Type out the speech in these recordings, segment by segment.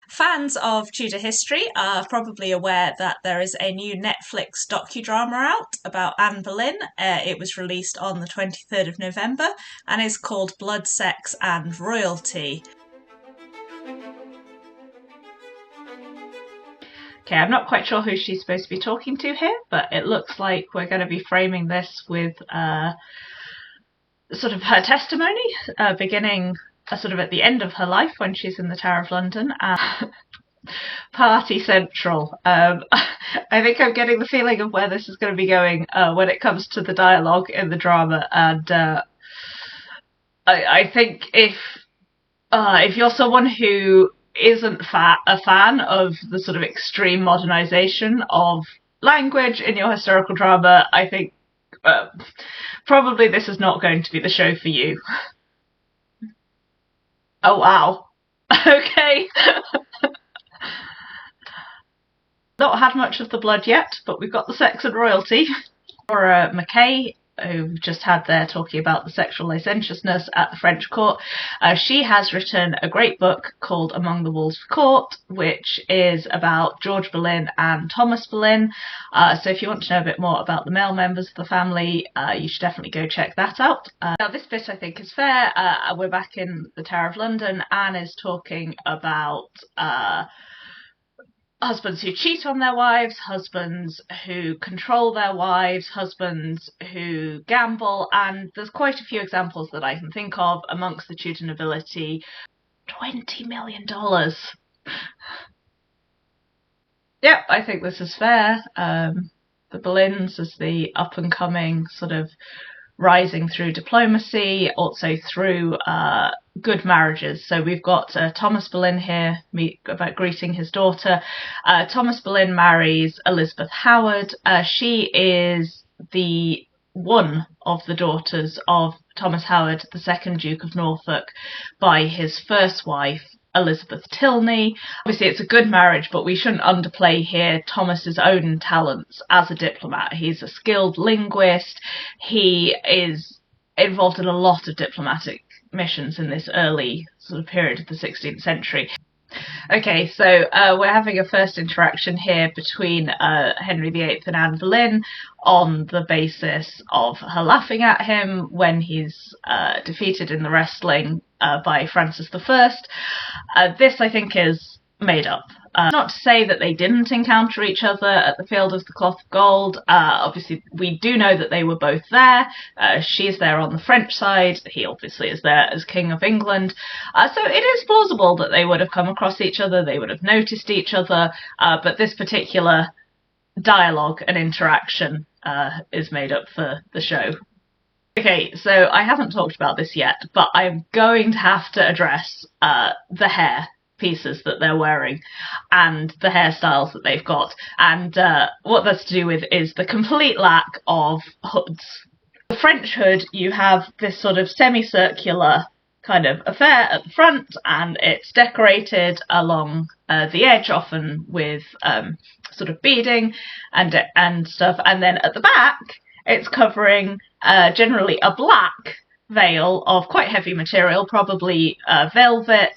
Fans of Tudor history are probably aware that there is a new Netflix docudrama out about Anne Boleyn. It was released on the 23rd of November and is called Blood, Sex and Royalty. Okay, I'm not quite sure who she's supposed to be talking to here, but it looks like we're going to be framing this with sort of her testimony, beginning sort of at the end of her life when she's in the Tower of London. Party Central. I think I'm getting the feeling of where this is going to be going when it comes to the dialogue in the drama, and I think if you're someone who isn't a fan of the sort of extreme modernisation of language in your historical drama, I think probably this is not going to be the show for you. Oh wow. Okay. Not had much of the blood yet, but we've got the sex and royalty. Laura McKay, who've just had there talking about the sexual licentiousness at the French court. She has written a great book called Among the Walls of Court, which is about George Boleyn and Thomas Boleyn. So if you want to know a bit more about the male members of the family, you should definitely go check that out. Now this bit I think is fair. We're back in the Tower of London. Anne is talking about husbands who cheat on their wives, husbands who control their wives, husbands who gamble, and there's quite a few examples that I can think of amongst the Tudor nobility. $20 million. Yep, I think this is fair. The Boleyns as the up-and-coming sort of rising through diplomacy, also through good marriages. So we've got Thomas Boleyn here about greeting his daughter. Thomas Boleyn marries Elizabeth Howard. She is the one of the daughters of Thomas Howard, the second Duke of Norfolk, by his first wife, Elizabeth Tilney. Obviously it's a good marriage, but we shouldn't underplay here Thomas's own talents as a diplomat. He's a skilled linguist. He is involved in a lot of diplomatic missions in this early sort of period of the 16th century. Okay, so we're having a first interaction here between Henry VIII and Anne Boleyn on the basis of her laughing at him when he's defeated in the wrestling by Francis I. This, I think, is made up. Not to say that they didn't encounter each other at the Field of the Cloth of Gold. Obviously, we do know that they were both there. She's there on the French side. He obviously is there as King of England. So it is plausible that they would have come across each other. They would have noticed each other. But this particular dialogue and interaction is made up for the show. Okay, so I haven't talked about this yet, but I'm going to have to address the hair pieces that they're wearing and the hairstyles that they've got, and what that's to do with is the complete lack of hoods. The French hood, you have this sort of semicircular kind of affair at the front, and it's decorated along the edge, often with sort of beading and stuff, and then at the back it's covering generally a black veil of quite heavy material, probably velvet.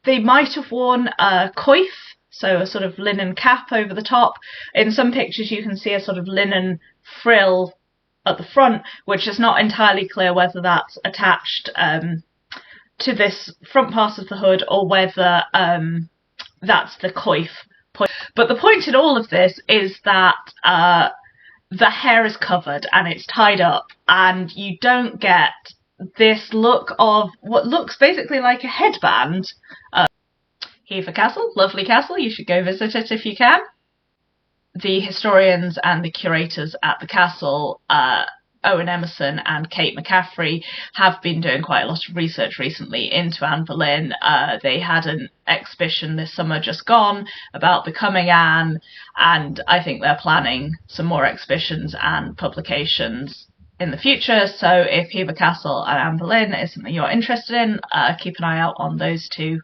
They might have worn a coif, so a sort of linen cap over the top. In some pictures you can see a sort of linen frill at the front, which is not entirely clear whether that's attached to this front part of the hood or whether that's the coif. But the point in all of this is that the hair is covered and it's tied up, and you don't get this look of what looks basically like a headband. Hever Castle, lovely castle, you should go visit it if you can. The historians and the curators at the castle, Owen Emerson and Kate McCaffrey, have been doing quite a lot of research recently into Anne Boleyn. They had an exhibition this summer just gone about becoming Anne, and I think they're planning some more exhibitions and publications in the future. So if Hever Castle and Anne Boleyn is something you're interested in, keep an eye out on those two.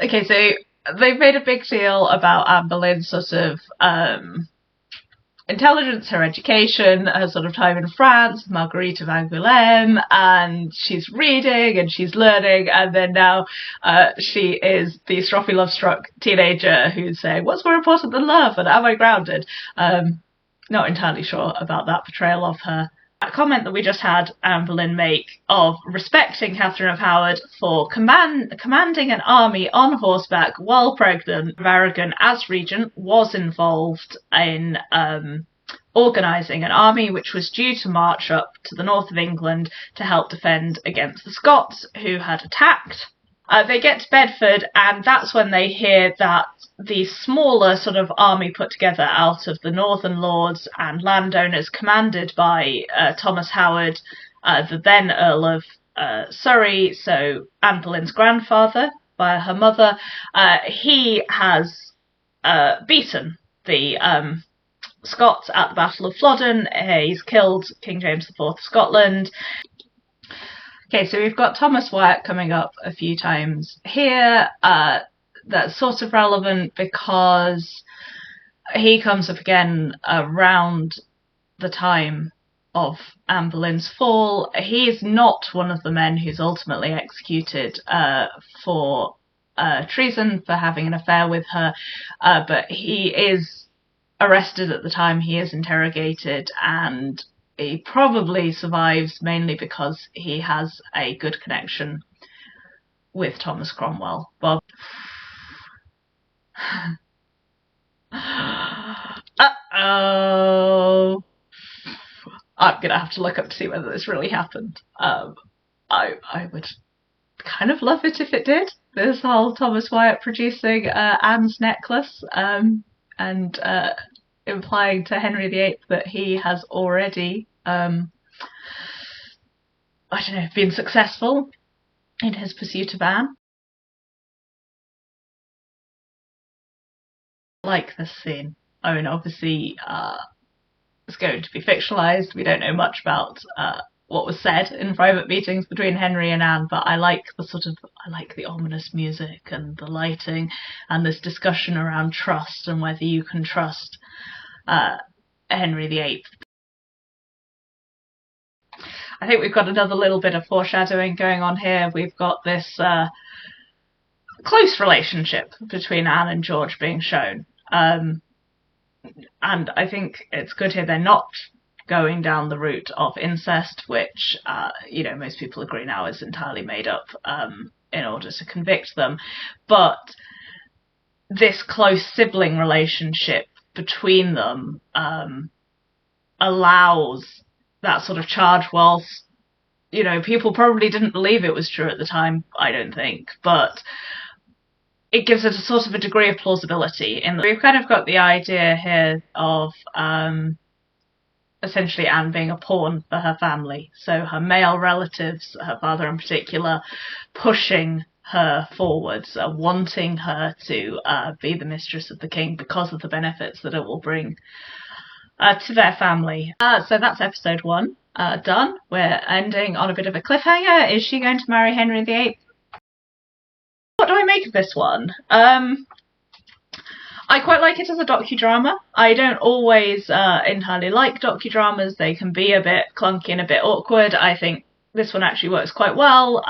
Okay, so they've made a big deal about Anne Boleyn sort of intelligence, her education, her sort of time in France, Marguerite of Angoulême, and she's reading and she's learning, and then now she is the stroppy love-struck teenager who's saying, what's more important than love, and am I grounded? Not entirely sure about that portrayal of her. That comment that we just had Anne Boleyn make of respecting Catherine of Howard for commanding an army on horseback while pregnant, Aragon as regent was involved in organising an army which was due to march up to the north of England to help defend against the Scots who had attacked. They get to Bedford, and that's when they hear that the smaller sort of army put together out of the northern lords and landowners commanded by Thomas Howard, the then Earl of Surrey, so Anne Boleyn's grandfather by her mother, he has beaten the Scots at the Battle of Flodden. He's killed King James IV of Scotland. Okay, so we've got Thomas Wyatt coming up a few times here. That's sort of relevant because he comes up again around the time of Anne Boleyn's fall. He's not one of the men who's ultimately executed for treason for having an affair with her, but he is arrested at the time. He is interrogated, and he probably survives mainly because he has a good connection with Thomas Cromwell. Well, uh-oh. I'm going to have to look up to see whether this really happened. I would kind of love it if it did. This whole Thomas Wyatt producing Anne's necklace and implying to Henry VIII that he has already, been successful in his pursuit of Anne. Like this scene. I mean, obviously, it's going to be fictionalised. We don't know much about what was said in private meetings between Henry and Anne, but I like the ominous music and the lighting and this discussion around trust and whether you can trust Henry VIII. I think we've got another little bit of foreshadowing going on here. We've got this close relationship between Anne and George being shown. And I think it's good here they're not going down the route of incest, which, most people agree now is entirely made up in order to convict them. But this close sibling relationship between them allows that sort of charge whilst, people probably didn't believe it was true at the time, I don't think, but it gives it a sort of a degree of plausibility. We've kind of got the idea here of essentially Anne being a pawn for her family. So her male relatives, her father in particular, pushing her forwards, wanting her to be the mistress of the king because of the benefits that it will bring to their family. So that's episode 1 done. We're ending on a bit of a cliffhanger. Is she going to marry Henry VIII? What do I make of this one? I quite like it as a docudrama. I don't always entirely like docudramas. They can be a bit clunky and a bit awkward. I think this one actually works quite well.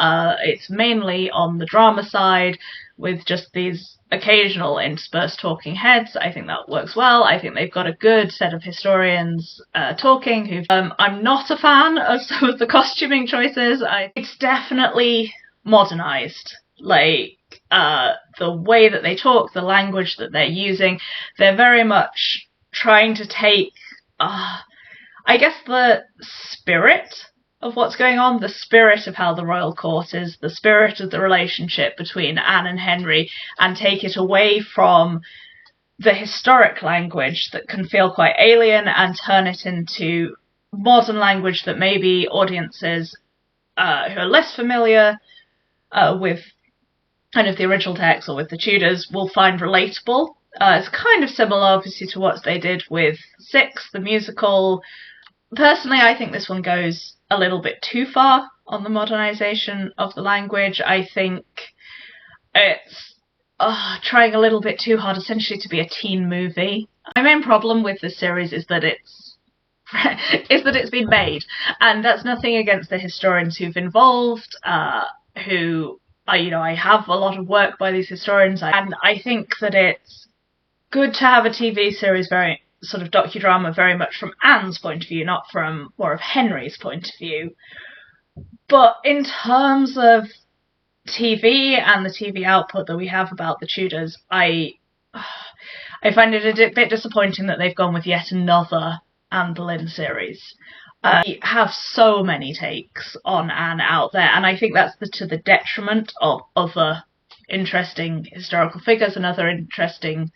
It's mainly on the drama side with just these occasional interspersed talking heads. I think that works well. I think they've got a good set of historians talking. I'm not a fan of some of the costuming choices. It's definitely modernised. The way that they talk, the language that they're using, they're very much trying to take, I guess, the spirit of what's going on, the spirit of how the royal court is, the spirit of the relationship between Anne and Henry, and take it away from the historic language that can feel quite alien and turn it into modern language that maybe audiences who are less familiar with kind of the original text or with the Tudors will find relatable. It's kind of similar, obviously, to what they did with Six, the musical. Personally, I think this one goes a little bit too far on the modernisation of the language. I think it's trying a little bit too hard essentially to be a teen movie. My main problem with this series is that it's been made, and that's nothing against the historians who've involved, who I have a lot of work by these historians, and I think that it's good to have a TV series, very sort of docudrama, very much from Anne's point of view, not from more of Henry's point of view. But in terms of TV and the TV output that we have about the Tudors, I find it a bit disappointing that they've gone with yet another Anne Boleyn series. We have so many takes on Anne out there, and I think that's to the detriment of other interesting historical figures and other interesting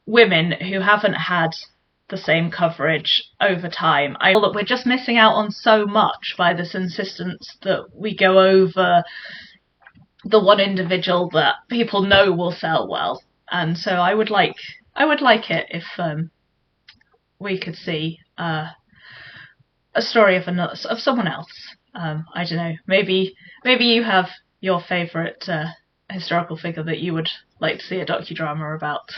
women who haven't had the same coverage over time. I feel that we're just missing out on so much by this insistence that we go over the one individual that people know will sell well. And so I would like it if we could see a story of someone else. I don't know. Maybe you have your favourite historical figure that you would like to see a docudrama about.